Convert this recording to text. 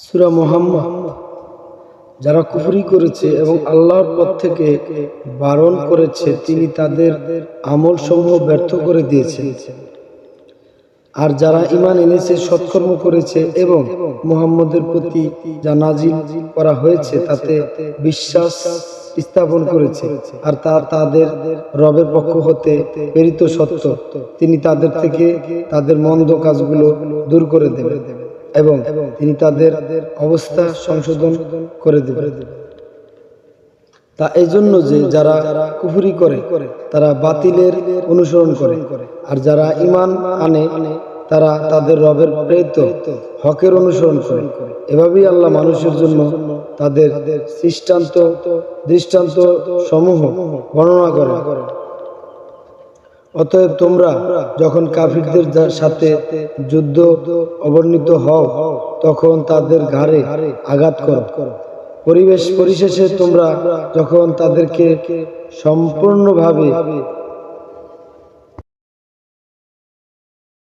সূরা মুহাম্মদ। যারা কুফরি করেছে এবং আল্লাহর পথ থেকে বারণ করেছে তিনি তাদের আমল সমূহ ব্যর্থ করে দিয়েছেন। আর যারা ঈমান এনেছে সৎকর্ম করেছে এবং মুহাম্মদের প্রতি যা নাজিল করা হয়েছে তাতে বিশ্বাস স্থাপন করেছে আর তা তাদের রবের পক্ষ হতে প্রেরিত সত্য, তিনি তাদের থেকে তাদের মন্দ কাজগুলো দূর করে দেবেন এবং তিনি তাদের অবস্থা সংশোধন করে দেবেন। তা এই জন্য যে যারা কুফরি করে তারা বাতিলের অনুসরণ করে, আর যারা ঈমান আনে তারা তাদের রবের প্রেরিত হকের অনুসরণ করে। এভাবেই আল্লাহ মানুষের জন্য তাদের দৃষ্টান্ত সমূহ বর্ণনা করে। অতএব তোমরা যখন কাফিরদের সাথে যুদ্ধ অবতীর্ণ হও তখন তাদের ঘাড়ে আঘাত করো। পরিশেষে তোমরা যখন তাদেরকে সম্পূর্ণভাবে